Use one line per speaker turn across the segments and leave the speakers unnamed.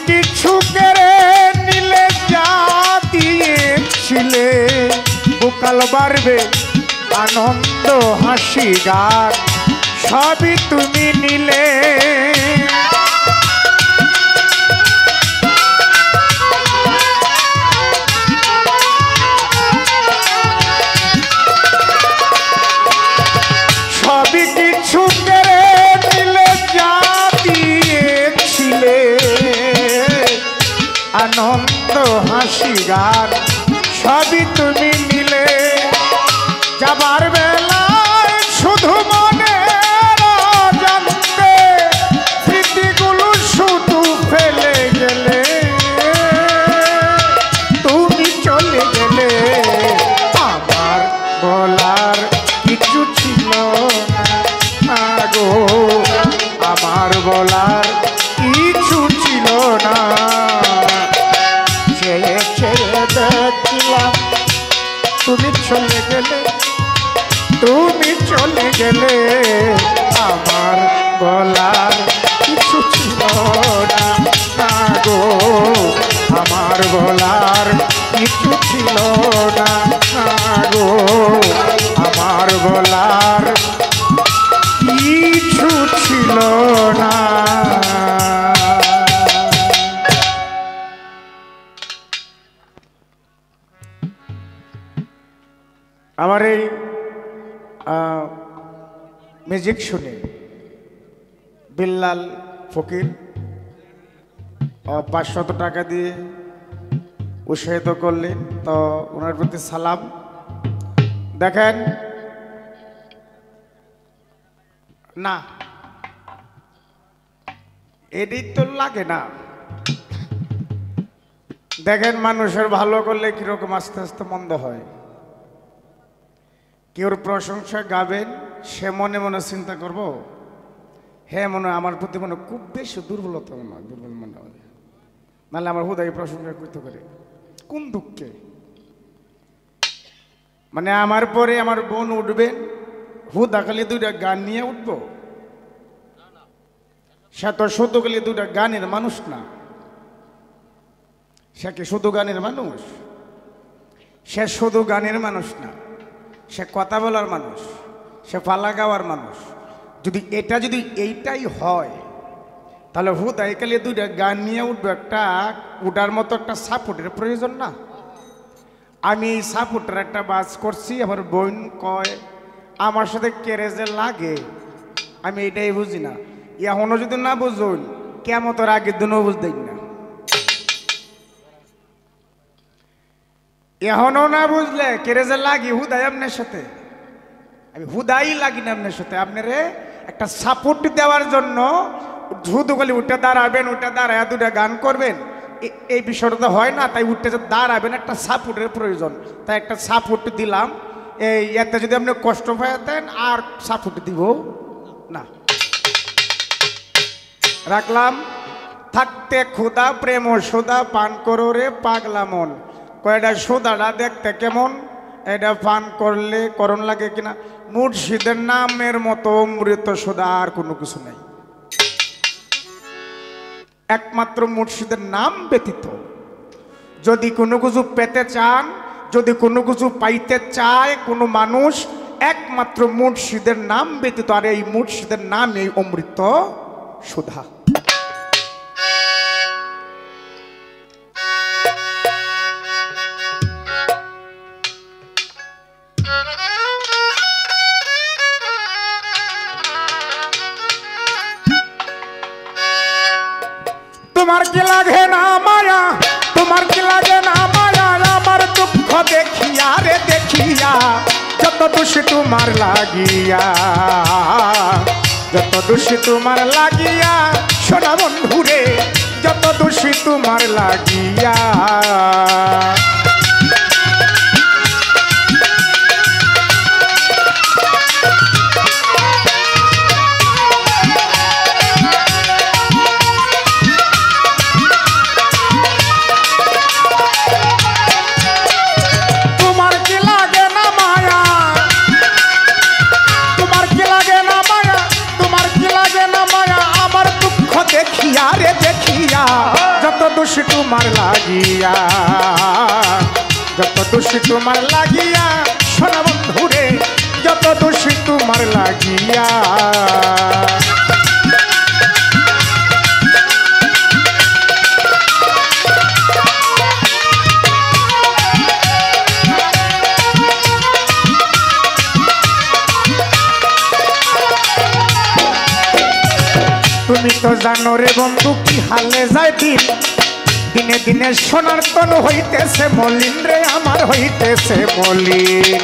কিছু কেড়ে নিলে যা দিয়েছিলে বুকাল বাড়বে আনন্দ হাসি গান সবই তুমি নিলে সবই কিছু কেড়ে নিলে যা দিয়েছিলে আনন্দ হাসি গান সবই তুমি নিলে যাবার বেলায় শুধু মনে জানতে স্মৃতিগুলো শুধু ফেলে গেলে তুমি চলে গেলে আমার বলার কিছু ছিল না গো আমার বলার কিছু ছিল না ছেড়ে ছেড়ে দেখছিলাম তুমি চলে গেলে তুমি চলে গেলে আমার বলার কিছু ছিল না গো আমার বলার কিছু ছিল না গো আমার বলার কিছু ছিল না আমার এই মিউজিক শুনে বিল্লাল ফকির 500 টাকা দিয়ে উৎসাহিত করলেন তো ওনার প্রতি সালাম দেখেন না এডিট তো লাগে না দেখেন মানুষের ভালো করলে কিরকম আস্তে আস্তে মন্দ হয় কেউর প্রশংসা গাবেন সে মনে মনে চিন্তা করবো হ্যাঁ মনে আমার প্রতি মনে খুব বেশি দুর্বলতা না দুর্বল মনে হয় নাহলে আমার হুদাই প্রশংসা করতে পারে কোন দুঃখে মানে আমার পরে আমার বোন উঠবেন হুদা খালি 2টা গান নিয়ে উঠবো সে তো শুধু খালি 2টা গানের মানুষ না সে কি শুধু গানের মানুষ সে শুধু গানের মানুষ না সে কথা বলার মানুষ সে পালা গাওয়ার মানুষ যদি এটা যদি এইটাই হয় তাহলে হুদাই খালি 2টা গান নিয়ে উঠবো একটা উঠার মতো একটা সাপোর্টের প্রয়োজন না আমি এই সাপোর্টের একটা বাস করছি আমার বোন কয় আমার সাথে কেড়ে যে লাগে আমি এটাই বুঝি না এখনো যদি না বুঝুন কেমন তোর আগের দিনও বুঝতেই না এখনো না বুঝলে কেড়ে যে লাগি হুদাই আপনার সাথে আমি হুদাই লাগি না আপনার সাথে আপনারে একটা সাপোর্ট দেওয়ার জন্য শুধু খালি উঠে দাঁড়াবেন উঠে দাঁড়ায় 2টা গান করবেন এই বিষয়টা তো হয় না তাই উঠতে যে দাঁড়াবেন একটা সাপোর্টের প্রয়োজন তাই একটা সাপোর্ট দিলাম এই এতে যদি আপনি কষ্ট পাইতেন আর সাপোর্ট দিব না রাখলাম থাকতে ক্ষুধা প্রেম ও সুধা পান করো রে পাগলা মন কয়টা সুধাটা দেখতে কেমন এটা পান করলে করণ লাগে কিনা মুর্শিদের নামের মতো অমৃত সুধা আর কোনো কিছু নাই একমাত্র মুর্শিদের নাম ব্যতীত যদি কোনো কিছু পেতে চান যদি কোনো কিছু পাইতে চায় কোনো মানুষ একমাত্র মুর্শিদের নাম ব্যতীত আর এই মুর্শিদের নাম এই অমৃত সুধা তোমার কি লাগে না মায়া তোমার কি লাগে না মায়া আমার দুঃখ দেখিয়া রে দেখিয়া যত দোষী তোমার লাগিয়া যত দোষী তোমার লাগিয়া সোনা বন্ধুরে যত দোষী তোমার লাগিয়া দেখিয়া রে দেখিয়া যত দোষী তোমার লাগিয়া, যত দোষী তোমার লাগিয়া, সোনা বন্ধুরে যত দোষী তোমার লাগিয়া। তুমি তো জানো রে বন্ধু কি হালে যায় দিন, দিনে দিনে সোনার তনু হইতেছে মলিন রে আমার হইতেছে মলিন।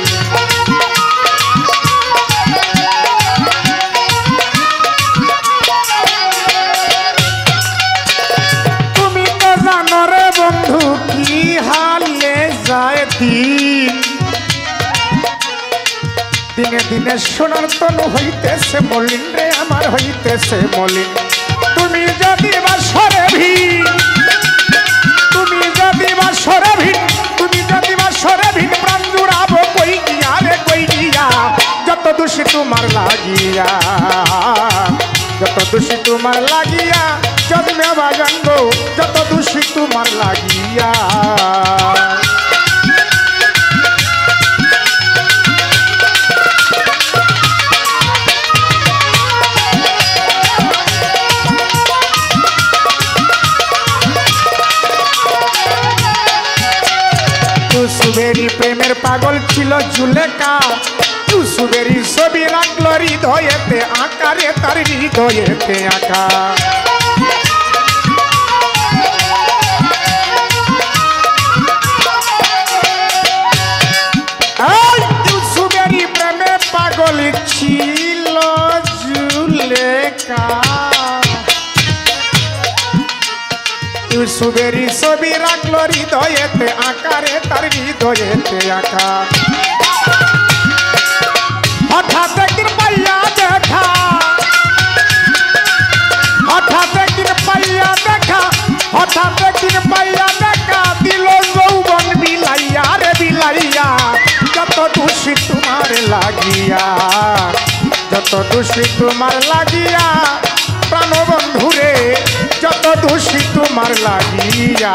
তুমি তো জানো রে বন্ধু কি হালে যায় দিন, দিনে দিনে সোনার তনু হইতেছে মলিন রে আমার হইতেছে মলিন। তুমি যদি বাসরে ভিড়, তুমি যদি বাসরে ভিড়, তুমি যদি বাসরে ভিড় প্রাণ জুড়াবো কই গিয়া রে কই গিয়া, যত দোষী তোমার লাগিয়া, যত দোষী তোমার লাগিয়া, জন্মে বাজাঙ্গ যত দোষী তোমার লাগিয়া। ইউসুফেরই প্রেমের পাগল ছিল জুলেখা, ইউসুফেরই ছবি রাখলো হৃদয়েতে আঁকা রে তার হৃদয়েতে আঁকা। ইউসুফেরই প্রেমে পাগল ছিল জুলেখা, ইউসুফেরই ছবি রাখলো হৃদয়েতে আঁকা রে তার হৃদয়েতে আঁকা। হঠাৎ একদিন পাইয়া দেখা, হঠাৎ একদিন পাইয়া দেখা, হঠাৎ একদিন পাইয়া দেখা, দিল যৌবন বিলাইয়া রে বিলাইয়া, যত দোষী তোমার লাগিয়া, যত দোষী তোমার লাগিয়া, প্রাণবন্ধুরে যত দোষী তোমার লাগিয়া।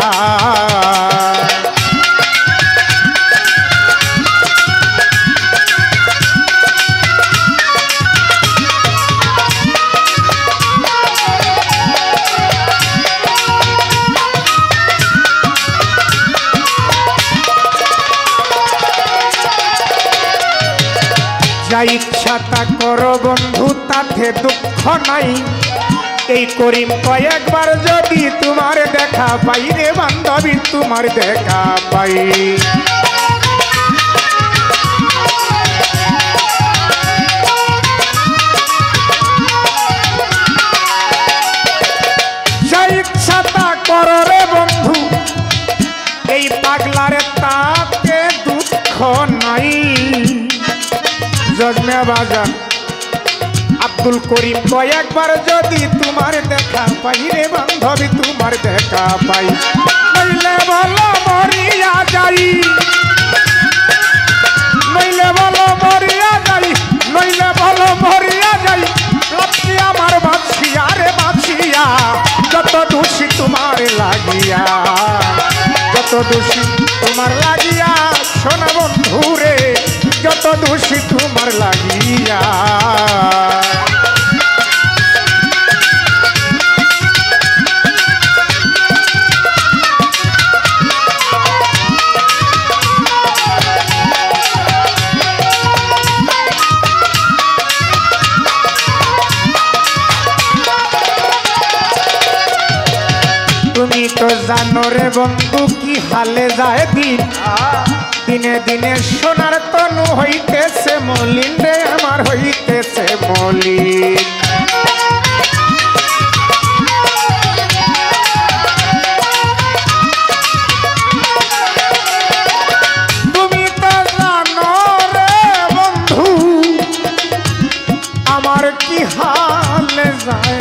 যা ইচ্ছা তা করো বন্ধু তাতে দুঃখ নাই, এই করিম কয়েকবার যদি তোমার দেখা পাই রে বান্ধবী তোমার দেখা পাই। যা ইচ্ছা তা করো রে বন্ধু, এই পাগলারে তাতে দুঃখ নাই। জজমে বাজান আব্দুল করিম কয়েকবার যদি তোমার দেখা পাই রে বান্ধবী তোমার দেখা পাই, নইলে বলো মরিয়া যাই, নইলে বলো মরিয়া যাই, নইলে বলো মরিয়া যাই, লাপসি আমার বাঁচিয়া রে বাঁচিয়া, যত দোষী তোমার লাগিয়া, যত দোষী তোমার লাগিয়া, সোনা বন্ধুরে যত দোষী তোমার লাগিয়া। তুমি তো জানো রে বন্ধু কি হালে যায় দিন, দিনে দিনে সোনার তনু হইতেছে মলিন রে আমার হইতেছে মলিন। তুমি তো জানো রে বন্ধু আমার কি হালে যায়,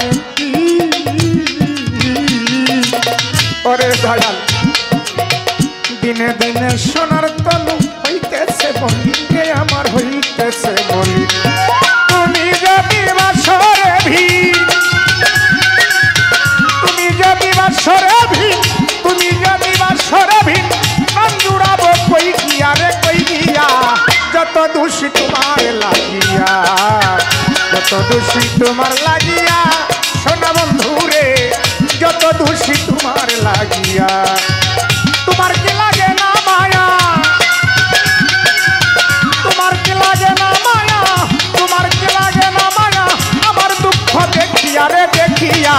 ওরে দয়াল দিনে দিনে সোনার তনু হইতেছে মলিন রে আমার হইতেছে মলিন। তুমি যদি বাসরে ভিড়, তুমি যদি বাসরে ভিড়, দোষী তোমার লাগিয়া, যত দোষী তোমার লাগিয়া, সোনা বন্ধু রে যত দোষী তোমার লাগিয়া। তোমার কি লাগে না মায়া, তোমার কি লাগে না মায়া, তোমার কি লাগে না মায়া, আমার দুঃখ দেখিয়া রে দেখিয়া,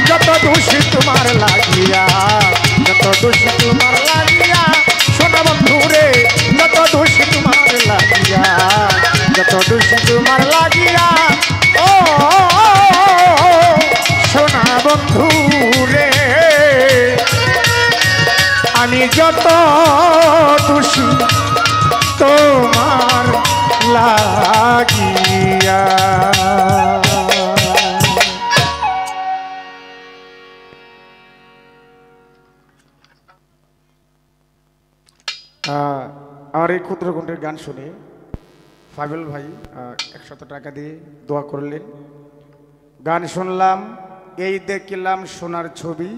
যত দোষী তোমার লাগিয়া, যত দোষী তোমার লাগিয়া, সোনা বন্ধু রে যত দোষী তোমার লাগিয়া, যত দোষী তোমার লাগিয়া, ও সোনা বন্ধু রে আমি যত দোষী তোমার লাগিয়া। আমার এই ক্ষুদ্র কণ্ঠের গান শুনে ফাইবেল ভাই 100 টাকা দিয়ে দোয়া করলেন। গান শুনলাম, এই দেখলাম সোনার ছবি,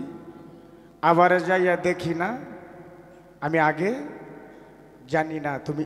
আবার যাইয়া দেখি না, আমি আগে জানি না তুমি